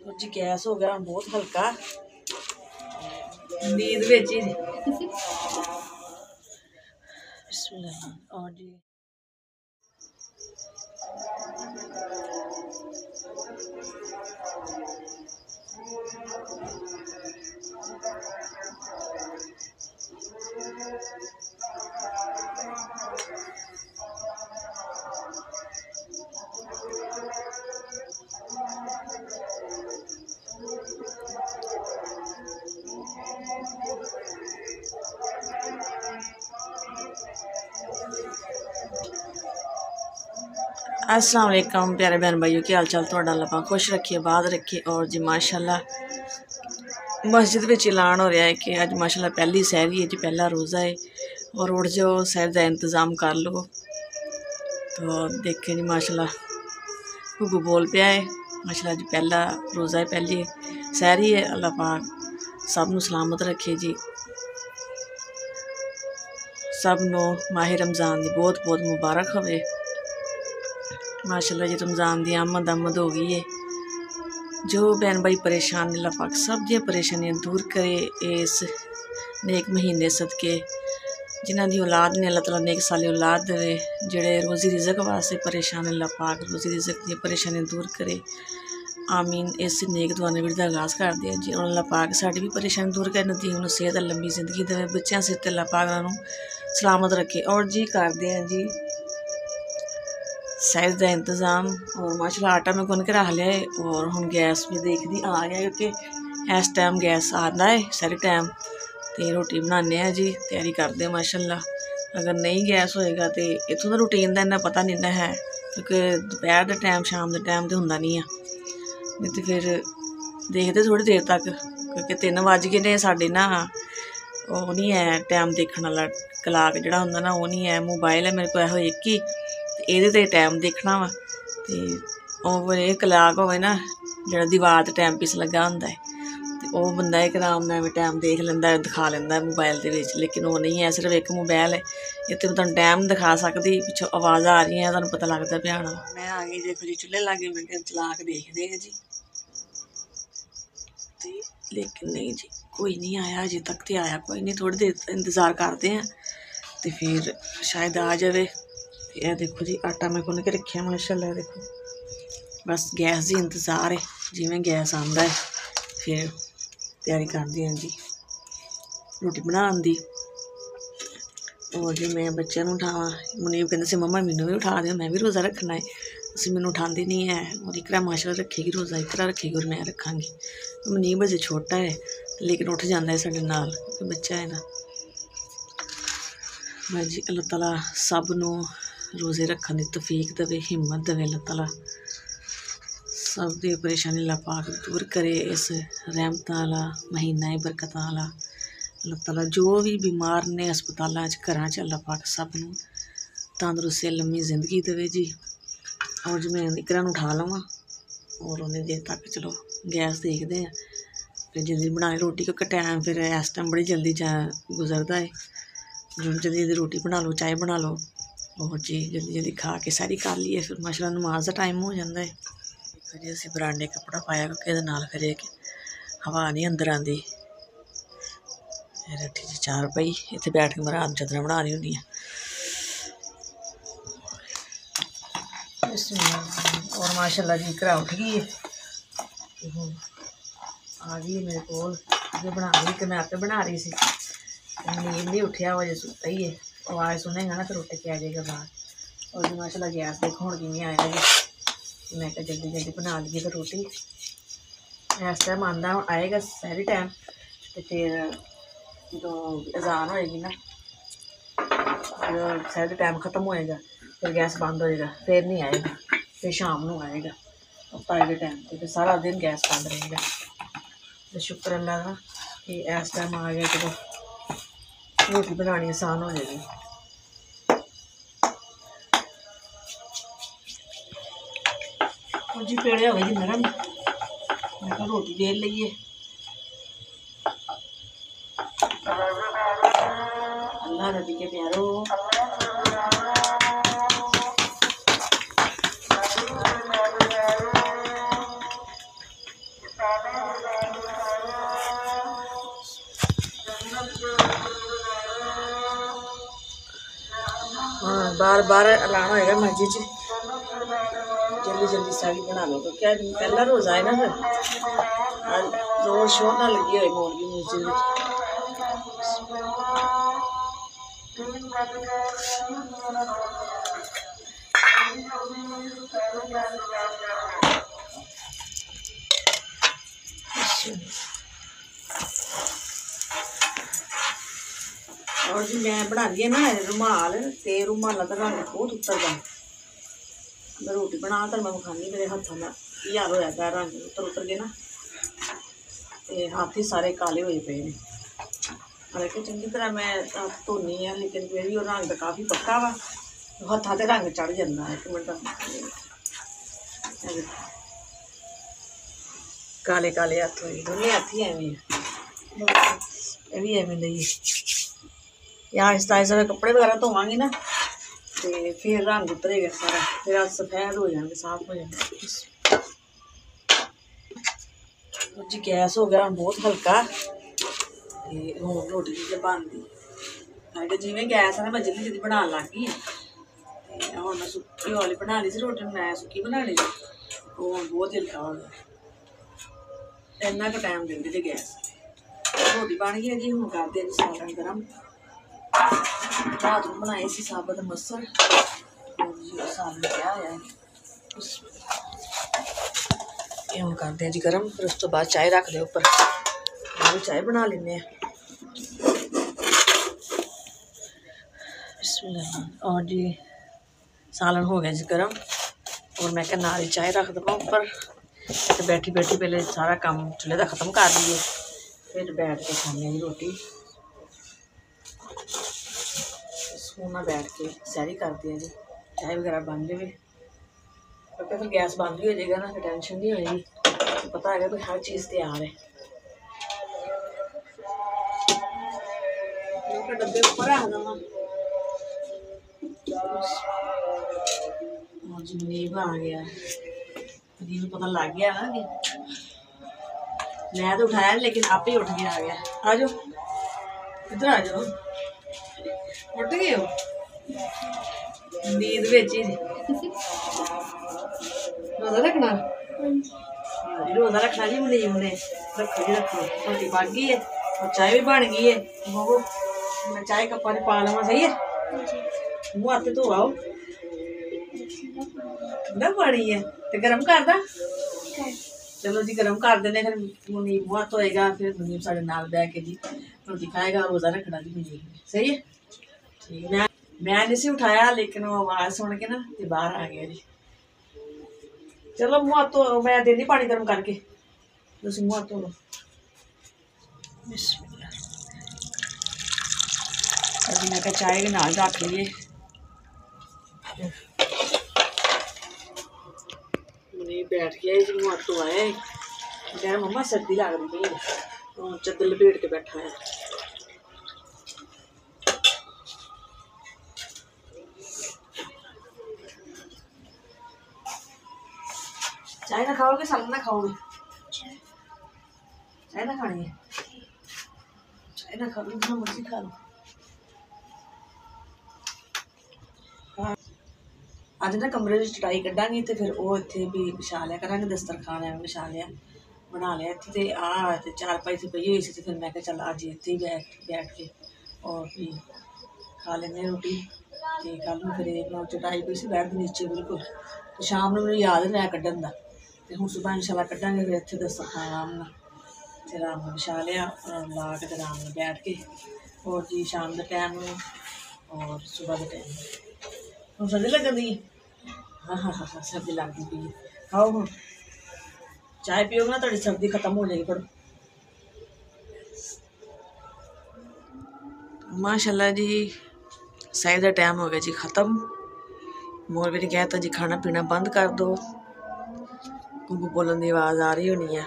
जी gas हो गया बहुत हल्का नींद में जी और जी अस्सलाम वालेकुम प्यारे बहन भाइयों, की हाल चाल थोड़ा अल्लाह पाक खुश रखिए, बात रखिए। और जी माशाल्लाह मस्जिद में ऐलान हो रहा है कि अज माशाल्लाह पहली सहरी है जी, पहला रोज़ा है और उठ जाओ सहर का इंतज़ाम कर लो। तो देखे जी माशाल्लाह गुगू बोल पिया है माशाल्लाह जी, पहला रोज़ा है, पहली सहरी है। अल्लाह पाक सब नू सलामत रखे जी, सब नू माह रमज़ान की बहुत बहुत मुबारक होवे। माशाल्लाह जी रमज़ान की आमद हो गई है। जो बहन भाई परेशान अल्लाह पाक सब दी परेशानियां दूर करे इस नेक महीने सदके। जिन्हां दी औलाद ने अल्लाह तआला नेक साली औलाद देवे, जेड़े रोज़ी रिज़क वास्ते परेशान अल्लाह पाक रोज़ी रिज़क दी परेशानियां दूर करे। आमीन। इस नेक दुआ ने विरदा आगाज़ कर दिया जी। और अल्लाह पाक साड़ी भी परेशानी दूर करे, नदी उन्होंने सेहत लंबी जिंदगी देवे, बच्चों सिर ते अल्लाह पाक उन्होंने सलामत रखे। और जी करते हैं जी सहर का इंतज़ाम। और माशाल्लाह आटा में गुन के रख लिया है और हम गैस भी देखती आ गया क्योंकि इस टाइम गैस आता है सारे टाइम। तो रोटी बनाने जी, तैयारी करते हैं माशाल्लाह। अगर नहीं गैस होएगा तो इतों का रूटीन का इन्ना पता नहीं ना है, क्योंकि दोपहर के टाइम शाम के टाइम तो होंगे नहीं है। नहीं तो फिर देखते थोड़ी देर तक, क्योंकि 3 बज गए ने साढ़े ना वो नहीं है टाइम देखने वाला क्लाक जोड़ा होंगे ना, वो नहीं है। मोबाइल है मेरे को एहो एक ही, ये टाइम देखना वा तो एक क्लाक हो ना जो दीवार ते टाइम पीस लगा होंगे, तो वह बंदा एक आराम नाल टाइम देख लेंदा दिखा लेंदा मोबाइल के विच। लेकिन वो नहीं है, सिर्फ एक मोबाइल है, इतने मैं तुहानूं टाइम दिखा सकती, पिछों आवाज़ आ रही है तुहानूं पता लगता पिया होना। मैं आ गई देखो जी चूल्हे लागे, मैं चला के देखते हैं जी। लेकिन नहीं जी कोई नहीं आया अजे तक, तो आया कोई नहीं, थोड़ी देर इंतज़ार करते हैं तो फिर शायद आ जाए। यह देखो जी आटा मैं गुन के रखिया माशाल्लाह, देखो बस गैस की इंतज़ार है। जिमें गैस आता है फिर तैयारी करते हैं जी रोटी बनाने की। और जी मैं बच्चों उठावा, मुनीब कहते से मम्मा मैनू भी उठा दो, मैं भी रोज़ा रखना है। उसी मैनू उठाते नहीं है, और इकरा माशाल्लाह रखेगी रोज़ा, इकरा रखेगी और मैं रखांगी। मुनीब अजे छोटा है लेकिन उठ जाता है साढ़े नाल, बच्चा है ना। बस जी अल्लाह ताला सब नू रोज़े रखने की तौफीक देवे, हिम्मत देवे। अल्लाह ताला सब दी परेशानी अल्लाह पाक दूर करे। इस रहमत वाला महीना है, बरकत वाला। अल्लाह ताला जो भी बीमार ने हस्पतालों घरों अल्लाह पाक सब नू तंदरुस्ती लम्मी जिंदगी देवे जी। और जी मैं इकरा उठा लवां और उन्नी देर तक चलो गैस देखते हैं फिर जल्दी बनानी रोटी, क्योंकि टाइम फिर इस टाइम बड़ी जल्दी गुजरता है। जल्दी जल्दी रोटी बना लो, चाय बना लो और जी जल्दी जल्दी खा के सारी कर लीए, फिर माशाल्लाह नमाज का टाइम हो जाता है। फिर जी असीं बरांडे कपड़ा पाया क्योंकि ये नाल फिर एक हवा नहीं अंदर आती। रट्ठी च चार पई, इत्थे बैठ के मैं रात चादर बना रही होंगी। और माशाल्लाह जी घरा उठ गई है, आ गई मेरे को बना रही, कि मैं आपे बना रही सी। नींद नहीं उठिया वो अजे सुता ही है, आवाज़ सुनेगा ना फिर उठ के आ जाएगा बाहर। और जी माशाल्लाह गैस देखो हूँ किमें आया जी। मैं जल्दी जल्दी बना लीए फिर रोटी। इस टाइम आंदा आएगा सारी टाइम, तो फिर जो अजान होएगी ना, सारे टाइम ख़त्म होएगा, फिर गैस बंद होएगा, फिर नहीं आएगा, फिर शाम को आएगा ताई के टाइम पर, फिर सारा दिन गैस बंद रहेगा। तो शुक्र अल्लाह का कि इस टाइम आ गया, चलो रोटी बनानी आसान हो जाएगी। जी पेड़े हो गए जी नरम, मैं रोटी दे लीए। अल्लाह नबी के प्यारो हाँ बार बार लाना होगा मस्जिद च, जल्दी जल्दी साड़ी बना लो। तो क्या पहला रोज़ा है ना, फिर आज जोर शोर ना लगी हुई मौलवी मस्जिद में। और जी मैं बना ली है ना रुमाल, तो रुमाल का रंग बहुत उतरता। मैं रोटी बना कर मैं खानी, मेरे हथों में यार होया पाया, रंग उतर गए ना, तो हाथ ही सारे काले हुए पे ने। हालांकि चंगी तरह मैं हाथ धोनी है, लेकिन फिर भी रंग तो काफ़ी पक्का वा, हथा से रंग चढ़ जाता है। 1 मिनट काले काले हथ हुए, दोनों हथ ही एवं ये भी एवं लई। या आहिस्ता आहिस्ता मैं कपड़े वगैरह धोवांगी ना, तो फिर रंग उतरेगा सारा, फिर अस सफेद हो जाएंगे, साफ हो जाएंगे जी। गैस हो गया बहुत हल्का, हूँ रोटी जी बनती है। जिमें गैस है ना मैं जल्दी जल्दी बना लग गई, हूँ मैं सुक्की वाली बना ली सी रोटी, मैं सुक्की बना ली, वो बहुत हल्का हो गया। इन्ना क टाइम देंगे जी गैस। रोटी बन गई है जी, हूँ करते हैं जी सालन गर्म। रात को बनाए सी साबत मसर, सालन क्या होया हूँ करते हैं जी गर्म। फिर उस तो बाद चाय रख दे उपर, चाय बना लें। और जी सालन हो गया जी गर्म, और मैं क्या नाली चाय रख देव उपर। तो बैठी बैठी पहले सारा काम चूल्हे का खत्म कर लीए, फिर बैठ के खाने जी रोटी। सोना बैठ के सैरी करते हैं जी, चाय वगैरह बन जाए, क्योंकि फिर गैस बंद ही हो जाएगा ना, फिर टेंशन नहीं होगी, तो पता है कि हर चीज़ तैयार है। डब्बे ऊपर रख देव जी। मुनीब आ गया, मुनीब पता लग गया ना कि मैं तो उठाया, लेकिन आप ही उठ के आ गया। आ जाओ इधर, आ जाओ, उठ गए हो नींद बिच ही। रोज़ा रखना, रोज़ा रखना जी। मुनीब ने रखो जी, रखो। रोटी पक गई है और चाय भी बन गई है। वो मैं चाय कप्पा च पा लवा, सही है। मुँह हत्थ धो आओ, ठंडा पानी है तो गर्म कर दा। चलो जी गर्म कर देने, फिर मुनीब मुँह हत्थ धोएगा, फिर मुनीब साढ़े नाल बैठ के जी रोटी खाएगा। रोज़ा रखना जी मुनीब ने, सही है। ठीक है, मैं नहीं सी उठाया, लेकिन वो आवाज़ सुन के ना तो बाहर आ गया जी। चलो मुँह हत्थ धो, मैं देनी पानी गर्म करके, तुम मुँह हत्थ धो लो। अभी मैं चाय के नाल रख लीए। मुनीब बैठ गया जी, मुँह हत्थ धोआए, कह मम्मा सर्दी लग रही है, चद्दर लपेट के बैठा है। चाय ना खाओगे, सालन ना खाओगे? चाय ना खानी है, चाय ना खा लो, जितना मर्जी खा लो। अज ना कमरे में चटाई कड्डांगी, तो फिर वो इत्थे भी बिछा लिया करांगे, दस्तरखान एवं बिछा लिया, बना लिया इत्थे। ते आ ते चारपाई से पई हुई सी, फिर मैं चल अज इत्थे ही बैठ के और भी खा लेंगे रोटी। तो कल नूं फिर चटाई पई सी बैठ नीचे बिल्कुल, तो शाम नूं मैनूं याद नहीं आया कड्ढन दा, तो हुण सुबह इंशाल्लाह कड्ढांगे। फिर इत्थे दस्तरखान आराम नाल ते आराम नाल बिछा लिया, ला के ते आराम नाल बैठ के। और जी शाम के टाइम और सुबह के टाइम हुण सर्दी लगन दी है। हाँ हाँ हाँ हाँ सर्दी लगती पई है। खाओ हुण चाय पियोगे ना, थोड़ी सर्दी खत्म हो जाएगी। पढ़ो माशाल्लाह जी, सही का टाइम हो गया जी ख़त्म। मौलवी ने कहता जी खाना पीना बंद कर दो, क्योंकि बोलन की आवाज़ आ रही होनी है।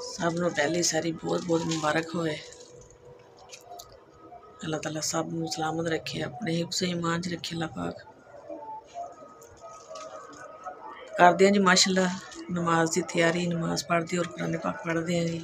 सब नूं पहली सारी बहुत बहुत मुबारक होए। अल्लाह ताला सब नूं सलामत रखे, अपने हिफ्ज़ ईमान च रखे अल्लाह पाक। ਕਰਦੇ ਹਾਂ ਜੀ ਮਾਸ਼ਾਅੱਲਾ नमाज की तैयारी। नमाज पढ़ते और कुरान पाक पढ़ते हैं जी।